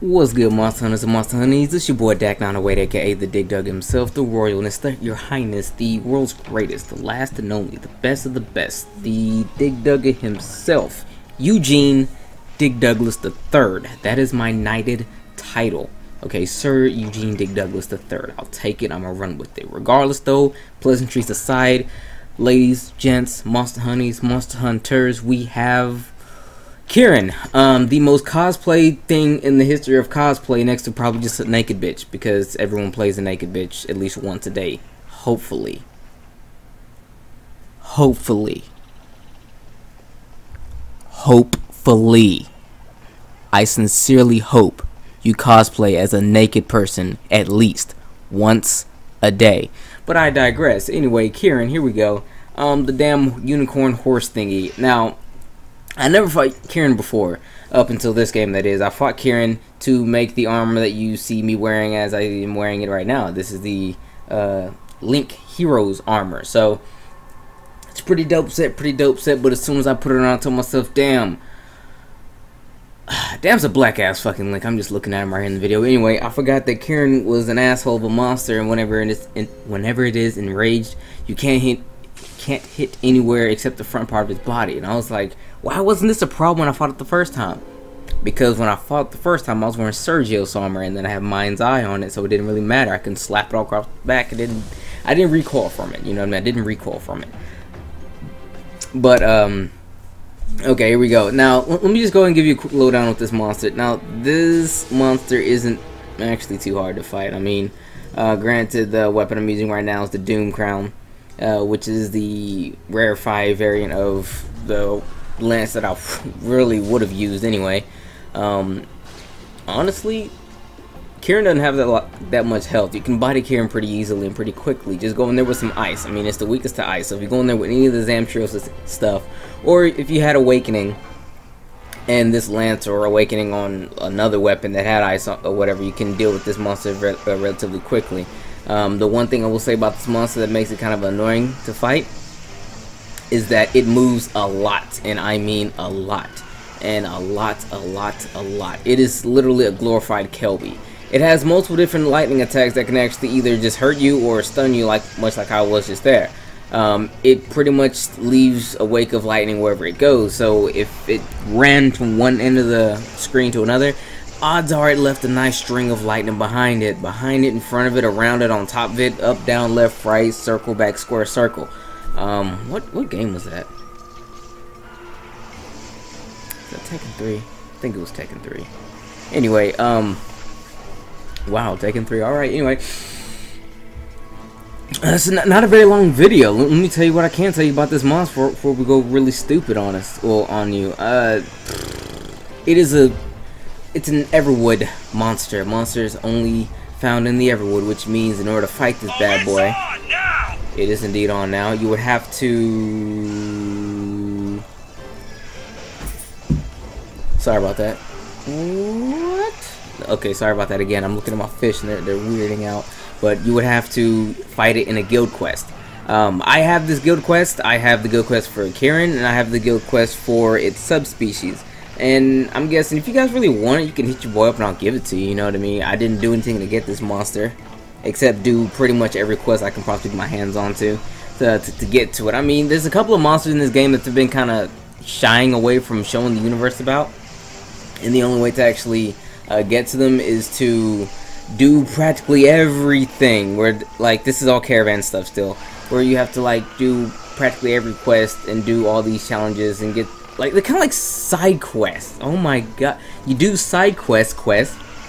What's good, Monster Hunters and Monster Honeys? It's your boy Dak9 Away, aka the Dig Dug himself, the Royalness, your Highness, the world's greatest, the last and only, the best of the best, the Dig Dugger himself, Eugene Dig Douglas III. That is my knighted title. Okay, Sir Eugene Dig Douglas III. I'll take it, I'm gonna run with it. Regardless though, pleasantries aside, ladies, gents, Monster Honeys, Monster Hunters, we have Kirin, the most cosplay thing in the history of cosplay, next to probably just a naked bitch, because everyone plays a naked bitch at least once a day. Hopefully. Hopefully. I sincerely hope you cosplay as a naked person at least once a day. But I digress. Anyway, Kirin, here we go. The damn unicorn horse thingy. Now, I never fought Kirin before, up until this game that is. I fought Kirin to make the armor that you see me wearing as I am wearing it right now. This is the Link Heroes armor. So, it's a pretty dope set, but as soon as I put it on, I told myself, damn's a black ass fucking Link. I'm just looking at him right here in the video. Anyway, I forgot that Kirin was an asshole of a monster, and whenever it is enraged, you can't hit anywhere except the front part of his body. And I was like, why wasn't this a problem when I fought it the first time? Because when I fought the first time, I was wearing Sergio's armor, and then I have Mind's Eye on it, so it didn't really matter. I can slap it all across the back. I didn't recoil from it. You know what I mean? I didn't recoil from it. But okay, here we go. Now let me just go and give you a quick lowdown with this monster. Now this monster isn't actually too hard to fight. I mean, granted, the weapon I'm using right now is the Doom Crown, which is the rarefied variant of the lance that I really would have used anyway. Honestly, Kirin doesn't have that much health. You can body Kirin pretty easily and pretty quickly. Just go in there with some ice. I mean, it's the weakest to ice. So if you go in there with any of the Zamtrios stuff, or if you had Awakening and this lance, or Awakening on another weapon that had ice or whatever, you can deal with this monster relatively quickly. The one thing I will say about this monster that makes it kind of annoying to fight is that it moves a lot, and I mean a lot, and a lot. It is literally a glorified Kelby. It has multiple different lightning attacks that can actually either just hurt you or stun you, much like how I was just there. It pretty much leaves a wake of lightning wherever it goes, so if it ran from one end of the screen to another, odds are it left a nice string of lightning behind it, in front of it, around it, on top of it, up, down, left, right, circle, back, square, circle. What game was that? Is that Tekken 3? I think it was Tekken 3. Anyway, wow, Tekken 3, alright, anyway. That's not a very long video. Let me tell you what I can tell you about this monster before we go really stupid on us, or on you. It's an Everwood monster. Monster is only found in the Everwood, which means in order to fight this bad boy, it is indeed on now. You would have to... Sorry about that. What? Okay, sorry about that again. I'm looking at my fish and they're weirding out. But you would have to fight it in a guild quest. I have this guild quest. I have the guild quest for Kirin, and I have the guild quest for its subspecies. And I'm guessing if you guys really want it, you can hit your boy up and I'll give it to you. You know what I mean? I didn't do anything to get this monster, except do pretty much every quest I can possibly get my hands on to get to it. I mean, there's a couple of monsters in this game that have been kind of shying away from showing the universe about, and the only way to actually get to them is to do practically everything. Where, like, this is all caravan stuff still, where you have to like do practically every quest and do all these challenges and get, like, they're kind of like side quests. Oh my god, you do side quest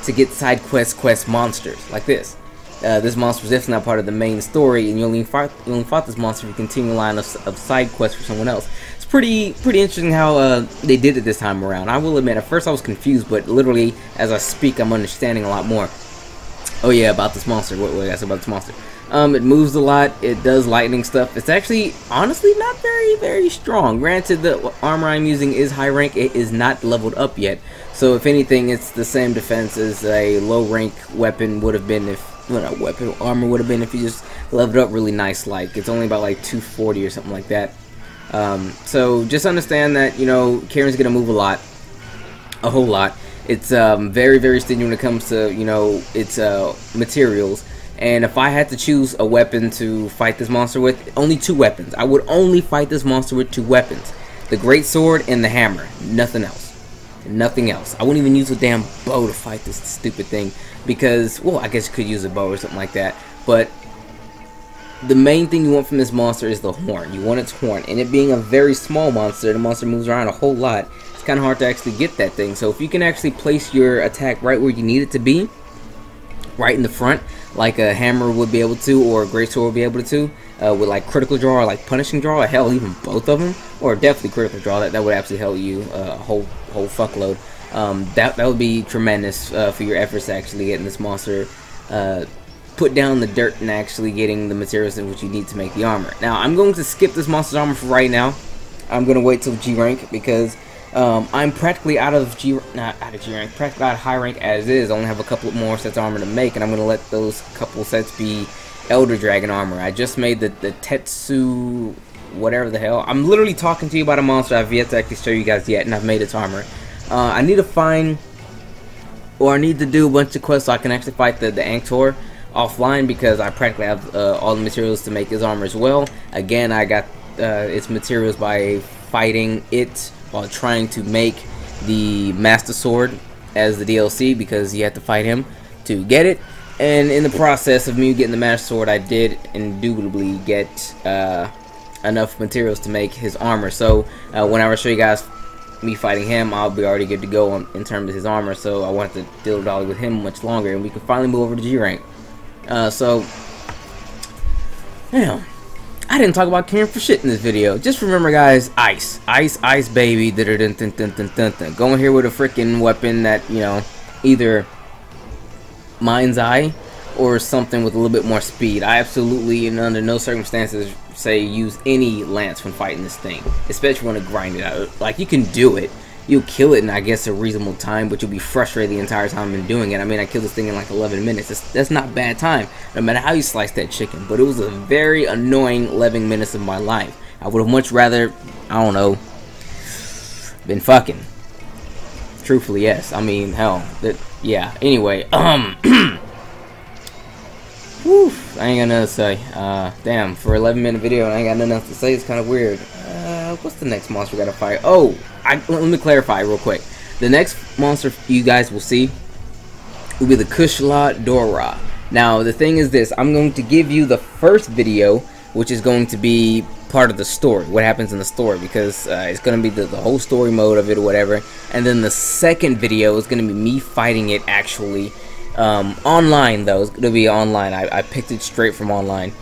to get side quest monsters like this. This monster was definitely not part of the main story, and you only fought this monster if you continue a line of side quests for someone else. It's pretty interesting how they did it this time around. I will admit, at first I was confused, but literally as I speak, I'm understanding a lot more. Oh yeah, about this monster. What I said about this monster? It moves a lot. It does lightning stuff. It's actually, honestly, not very strong. Granted, the armor I'm using is high rank. It is not leveled up yet. So if anything, it's the same defense as a low rank weapon would have been if, well, armor would have been if you just leveled up really nice. Like, it's only about like 240 or something like that. So just understand that, you know, Kirin's gonna move a whole lot. It's very, very stingy when it comes to, you know, its materials. And if I had to choose a weapon to fight this monster with, only 2 weapons. I would only fight this monster with 2 weapons. The great sword and the hammer. Nothing else. Nothing else. I wouldn't even use a damn bow to fight this stupid thing. Because, well, I guess you could use a bow or something like that. But the main thing you want from this monster is the horn. You want its horn. And it being a very small monster, the monster moves around a whole lot. It's kind of hard to actually get that thing. So if you can actually place your attack right where you need it to be, right in the front, like a hammer would be able to, or a great sword would be able to, with like critical draw or like punishing draw, or hell, even both of them, or definitely critical draw, that would absolutely help you a whole fuckload. That would be tremendous for your efforts to actually getting this monster put down the dirt and actually getting the materials in which you need to make the armor. Now I'm going to skip this monster's armor for right now. I'm going to wait till G rank because I'm practically out of practically out of high rank as is. I only have a couple more sets of armor to make, and I'm going to let those couple sets be Elder Dragon armor. I just made the Tetsu, whatever the hell. I'm literally talking to you about a monster I've yet to actually show you guys yet, and I've made its armor. I need to find, or I need to do a bunch of quests so I can actually fight the Anktor offline, because I practically have all the materials to make his armor as well. Again, I got its materials by fighting it while trying to make the Master Sword as the DLC, because you have to fight him to get it. And in the process of me getting the Master Sword, I did indubitably get enough materials to make his armor. So whenever I show you guys me fighting him, I'll be already good to go in terms of his armor. So I won't have to dilly-dally with him much longer, and we can finally move over to G rank. So, damn, I didn't talk about Kirin for shit in this video. Just remember, guys, ice, baby. Going here with a freaking weapon that, you know, either Mind's Eye or something with a little bit more speed. I absolutely, and under no circumstances, say use any lance when fighting this thing, especially when to grind it out. Like, you can do it, you'll kill it in, I guess, a reasonable time, but you'll be frustrated the entire time in doing it. I mean, I killed this thing in like 11 minutes. That's not bad time, no matter how you slice that chicken. But it was a very annoying 11 minutes of my life. I would have much rather, I don't know, been fucking. Truthfully, yes. I mean, hell, yeah. Anyway, whew, I ain't got nothing to say. Damn, for 11-minute video, I ain't got nothing else to say. It's kind of weird. What's the next monster we gotta fight? Oh, let me clarify real quick. The next monster you guys will see will be the Kushala. Now, the thing is this. I'm going to give you the first video, which is going to be part of the story, what happens in the story, because it's going to be the whole story mode of it or whatever. And then the second video is going to be me fighting it actually online, though. It's going to be online. I picked it straight from online,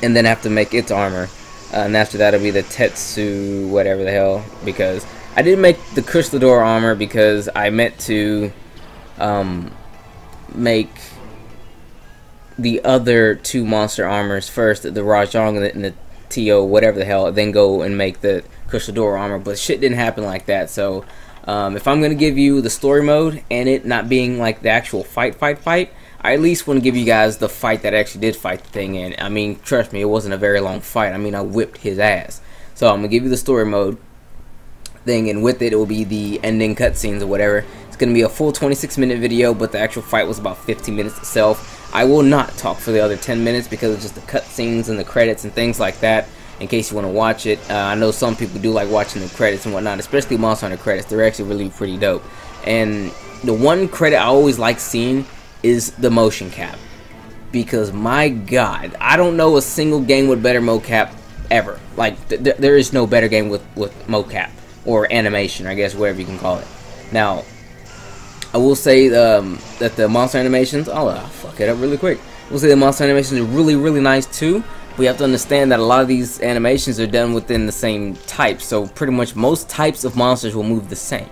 and then have to make its armor. And after that, it'll be the Tetsu, whatever the hell, because I didn't make the Kushala armor because I meant to make the other 2 monster armors first, the Rajang and the Tio, whatever the hell, then go and make the Kushala armor. But shit didn't happen like that. So if I'm gonna give you the story mode and it not being like the actual fight, I at least want to give you guys the fight that I actually did fight the thing in. I mean, trust me, it wasn't a very long fight. I mean, I whipped his ass. So I'm gonna give you the story mode thing, and with it will be the ending cutscenes or whatever. It's gonna be a full 26-minute video, but the actual fight was about 15 minutes itself. I will not talk for the other 10 minutes because it's just the cutscenes and the credits and things like that, in case you want to watch it. I know some people do like watching the credits and whatnot, especially Monster Hunter credits. They're actually really pretty dope. And the one credit I always like seeing is the motion cap, because my god, I don't know a single game with better mocap ever. Like there is no better game with mocap or animation, I guess, whatever you can call it. Now I will say that the monster animations, I'll fuck it up really quick. We'll say the monster animations are really nice too. We have to understand that a lot of these animations are done within the same type, so pretty much most types of monsters will move the same.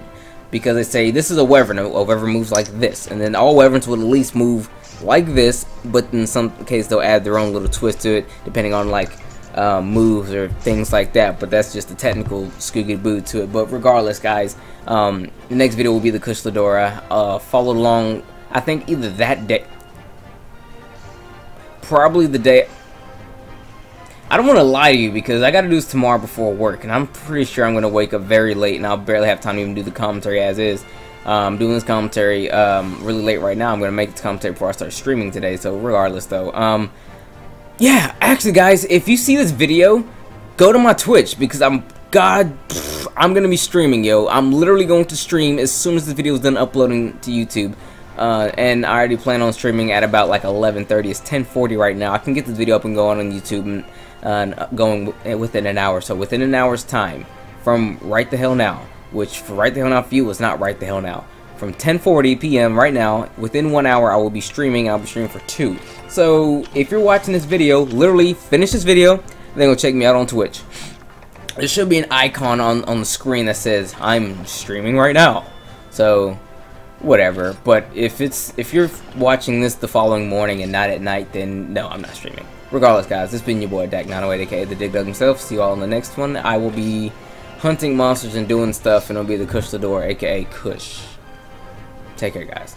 Because they say this is a wyvern, a wyvern moves like this, and then all wyverns will at least move like this, but in some case they'll add their own little twist to it, depending on like moves or things like that. But that's just the technical Scooby-Doo to it. But regardless, guys, the next video will be the Kushala. Follow along. I think either that day, probably the day. I don't want to lie to you because I got to do this tomorrow before work, and I'm pretty sure I'm going to wake up very late, and I'll barely have time to even do the commentary as is. I'm doing this commentary really late right now. I'm gonna make this commentary before I start streaming today. So regardless, though, yeah, actually, guys, if you see this video, go to my Twitch because I'm gonna be streaming, yo. I'm literally going to stream as soon as the video is done uploading to YouTube. And I already plan on streaming at about like 11:30. It's 10:40 right now. I can get this video up and going on YouTube and going within an hour. So within an hour's time from right the hell now, which for right the hell now for you is not right the hell now. From 10:40 p.m. right now, within 1 hour, I will be streaming. I'll be streaming for 2. So if you're watching this video, literally finish this video, then go check me out on Twitch. There should be an icon on the screen that says I'm streaming right now. So whatever. But if you're watching this the following morning and not at night, then no, I'm not streaming. Regardless, guys, this has been your boy Dak908, aka the Dig Dug himself. See you all in the next one. I will be hunting monsters and doing stuff, and it'll be the Kush the Door, aka Kush. Take care, guys.